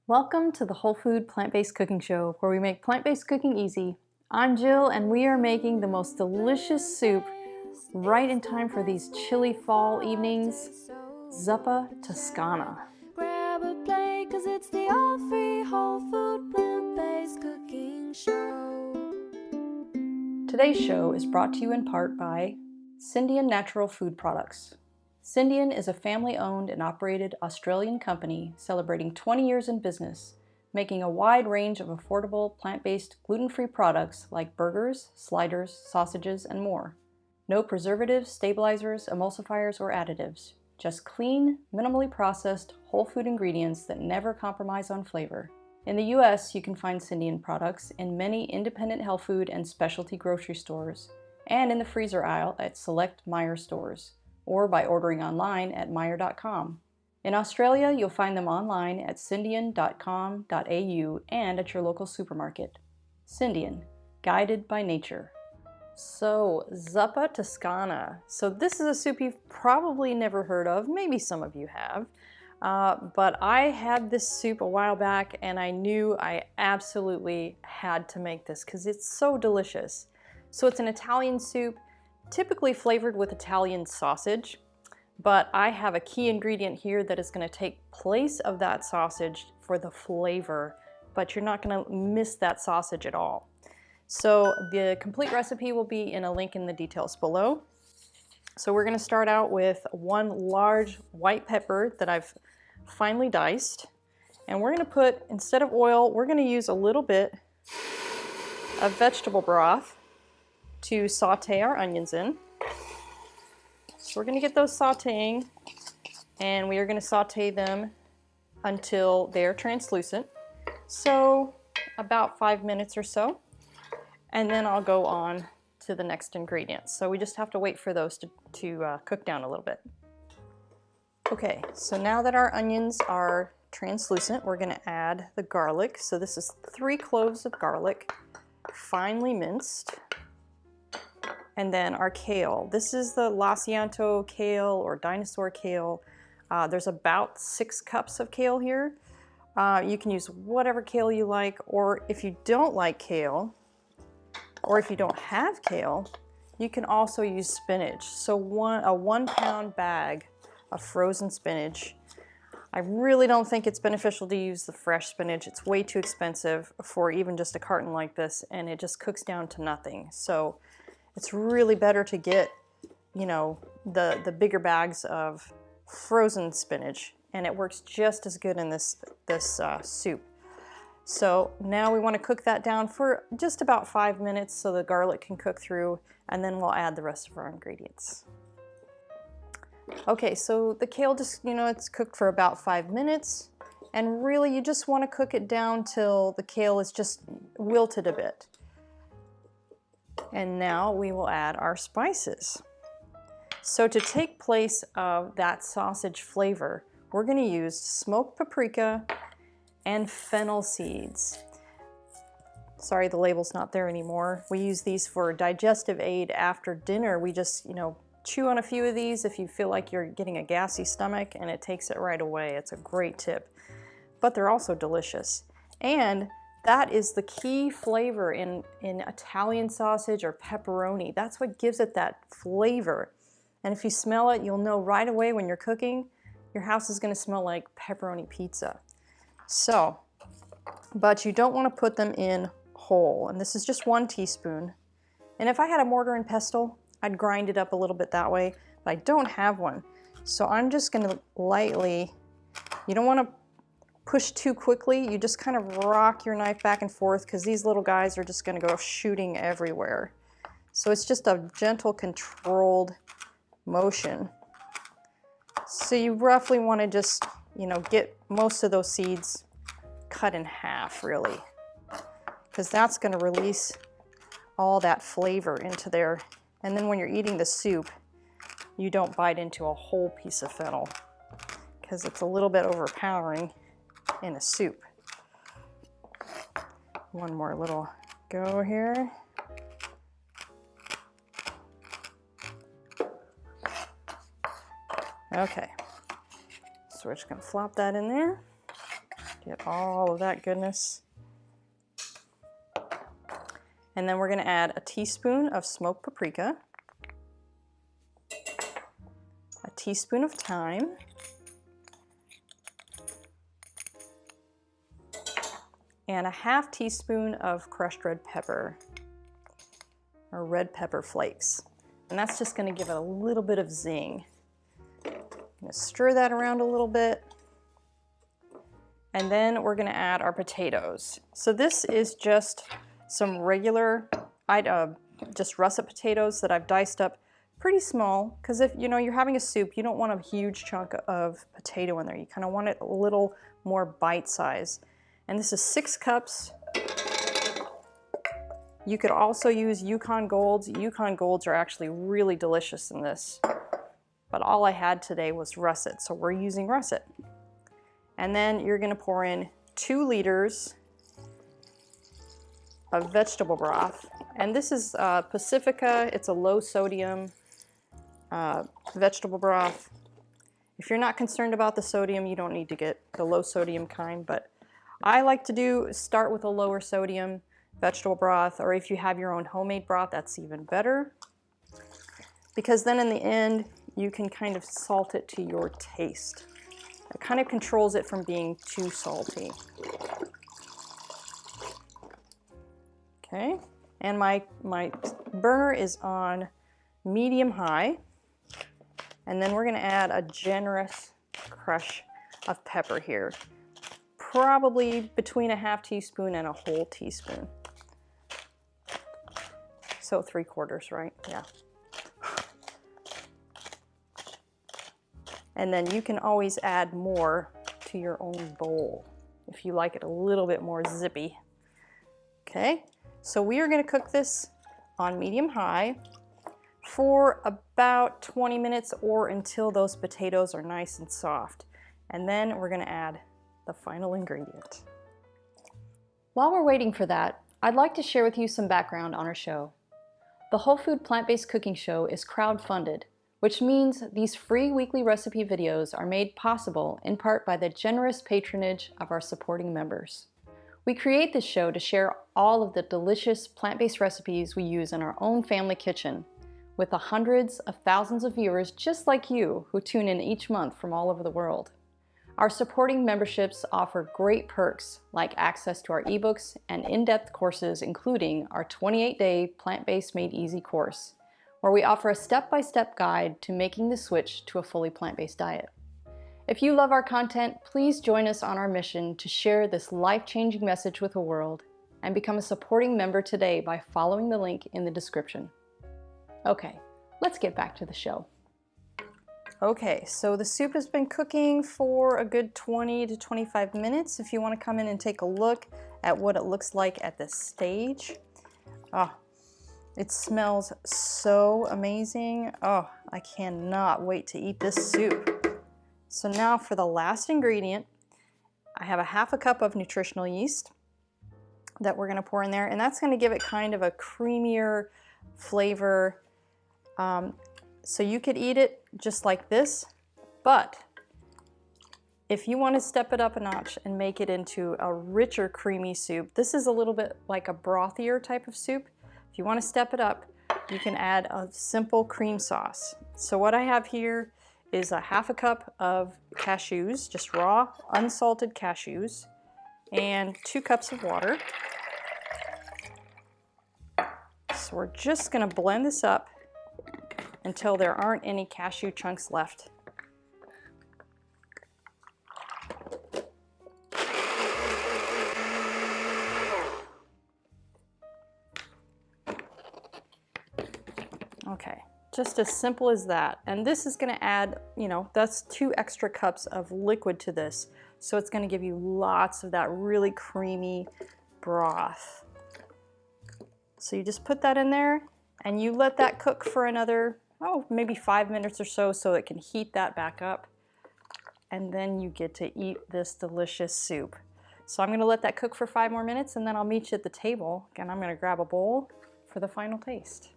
Welcome to the Whole Food Plant-Based Cooking Show, where we make plant-based cooking easy. I'm Jill, and we are making the most delicious soup right in time for these chilly fall evenings, Zuppa Toscana. Grab a plate, 'cause it's the all-free whole food plant-based cooking show. Today's show is brought to you in part by Scindian Natural Food Products. Scindian is a family-owned and operated Australian company celebrating 20 years in business, making a wide range of affordable plant-based gluten-free products like burgers, sliders, sausages, and more. No preservatives, stabilizers, emulsifiers, or additives. Just clean, minimally processed, whole food ingredients that never compromise on flavor. In the US, you can find Scindian products in many independent health food and specialty grocery stores, and in the freezer aisle at select Meijer stores, or by ordering online at meijer.com. In Australia, you'll find them online at scindian.com.au and at your local supermarket. Scindian, guided by nature. So, Zuppa Toscana. So this is a soup you've probably never heard of. Maybe some of you have. But I had this soup a while back and I knew I absolutely had to make this because it's so delicious. So it's an Italian soup, typically flavored with Italian sausage, but I have a key ingredient here that is going to take place of that sausage for the flavor, but you're not going to miss that sausage at all. So the complete recipe will be in a link in the details below. So we're going to start out with one large white pepper that I've finely diced, and we're going to put, instead of oil, we're going to use a little bit of vegetable broth to saute our onions in. So we're going to get those sauteing, and we are going to saute them until they're translucent. So about 5 minutes or so. And then I'll go on to the next ingredients. So we just have to wait for those to cook down a little bit. Okay, so now that our onions are translucent, we're going to add the garlic. So this is 3 cloves of garlic, finely minced. And then our kale. This is the Lasianto kale or dinosaur kale. There's about 6 cups of kale here. You can use whatever kale you like, or if you don't like kale, or if you don't have kale, you can also use spinach. So a 1 pound bag of frozen spinach. I really don't think it's beneficial to use the fresh spinach. It's way too expensive for even just a carton like this, and it just cooks down to nothing. So it's really better to get, you know, the bigger bags of frozen spinach, and it works just as good in this soup. So now we want to cook that down for just about 5 minutes so the garlic can cook through, and then we'll add the rest of our ingredients. Okay, so the kale just, you know, it's cooked for about 5 minutes, and really you just want to cook it down till the kale is just wilted a bit. And now we will add our spices. So to take place of that sausage flavor, we're going to use smoked paprika and fennel seeds. Sorry, the label's not there anymore. We use these for digestive aid after dinner. We just, you know, chew on a few of these if you feel like you're getting a gassy stomach, and it takes it right away. It's a great tip. But they're also delicious. And that is the key flavor in Italian sausage or pepperoni. That's what gives it that flavor. And if you smell it, you'll know right away when you're cooking, your house is going to smell like pepperoni pizza. So, but you don't want to put them in whole. And this is just 1 teaspoon. And if I had a mortar and pestle, I'd grind it up a little bit that way, but I don't have one. So I'm just going to lightly, you don't want to push too quickly. You just kind of rock your knife back and forth, because these little guys are just going to go shooting everywhere. So it's just a gentle, controlled motion. So you roughly want to just, you know, get most of those seeds cut in half, really, because that's going to release all that flavor into there. And then when you're eating the soup, you don't bite into a whole piece of fennel, because it's a little bit overpowering in a soup. One more little go here. Okay, so we're just gonna flop that in there. Get all of that goodness. And then we're going to add a teaspoon of smoked paprika, a teaspoon of thyme, and a half teaspoon of crushed red pepper, or red pepper flakes. And that's just going to give it a little bit of zing. I'm going to stir that around a little bit. And then we're going to add our potatoes. So this is just some regular, just russet potatoes that I've diced up pretty small, because if you're having a soup, you don't want a huge chunk of potato in there. You kind of want it a little more bite size. And this is 6 cups. You could also use Yukon Golds. Yukon Golds are actually really delicious in this. But all I had today was russet, so we're using russet. And then you're going to pour in 2 liters of vegetable broth. And this is Pacifica. It's a low sodium vegetable broth. If you're not concerned about the sodium, you don't need to get the low sodium kind, but I like to start with a lower sodium vegetable broth, or if you have your own homemade broth, that's even better. Because then in the end, you can kind of salt it to your taste. It kind of controls it from being too salty. Okay, and my burner is on medium high. And then we're going to add a generous crush of pepper here. Probably between a half teaspoon and a whole teaspoon. So 3/4, right? Yeah. And then you can always add more to your own bowl if you like it a little bit more zippy. Okay, so we are going to cook this on medium high for about 20 minutes, or until those potatoes are nice and soft. And then we're going to add the final ingredient. While we're waiting for that, I'd like to share with you some background on our show. The Whole Food Plant-Based Cooking Show is crowd-funded, which means these free weekly recipe videos are made possible in part by the generous patronage of our supporting members. We create this show to share all of the delicious plant-based recipes we use in our own family kitchen with the hundreds of thousands of viewers just like you who tune in each month from all over the world. Our supporting memberships offer great perks like access to our ebooks and in-depth courses, including our 28-day Plant-Based Made Easy course, where we offer a step-by-step guide to making the switch to a fully plant-based diet. If you love our content, please join us on our mission to share this life-changing message with the world and become a supporting member today by following the link in the description. Okay, let's get back to the show. Okay, so the soup has been cooking for a good 20 to 25 minutes. If you want to come in and take a look at what it looks like at this stage. Oh, it smells so amazing. Oh, I cannot wait to eat this soup. So now for the last ingredient, I have a ½ cup of nutritional yeast that we're going to pour in there, and that's going to give it kind of a creamier flavor. So you could eat it just like this, but if you want to step it up a notch and make it into a richer, creamy soup, this is a little bit like a brothier type of soup. If you want to step it up, you can add a simple cream sauce. So what I have here is a ½ cup of cashews, just raw, unsalted cashews, and 2 cups of water. So we're just going to blend this up until there aren't any cashew chunks left. Okay, just as simple as that. And this is going to add, that's 2 extra cups of liquid to this. So it's going to give you lots of that really creamy broth. So you just put that in there and you let that cook for another, maybe 5 minutes or so it can heat that back up. And then you get to eat this delicious soup. So I'm going to let that cook for 5 more minutes and then I'll meet you at the table. And I'm going to grab a bowl for the final taste.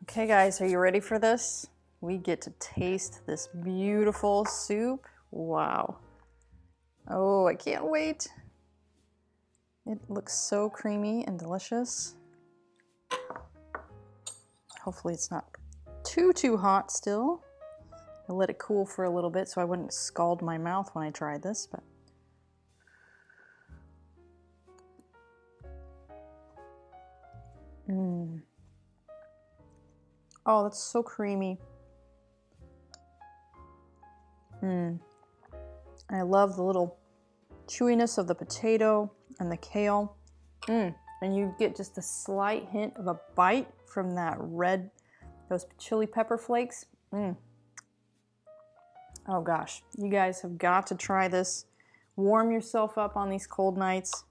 Okay guys, are you ready for this? We get to taste this beautiful soup. Wow. Oh, I can't wait. It looks so creamy and delicious. Hopefully it's not too hot still. I let it cool for a little bit so I wouldn't scald my mouth when I tried this, but oh, that's so creamy. I love the little chewiness of the potato and the kale. And you get just a slight hint of a bite from that red, those chili pepper flakes. Oh gosh, you guys have got to try this. Warm yourself up on these cold nights.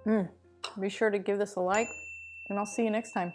Be sure to give this a like, and I'll see you next time.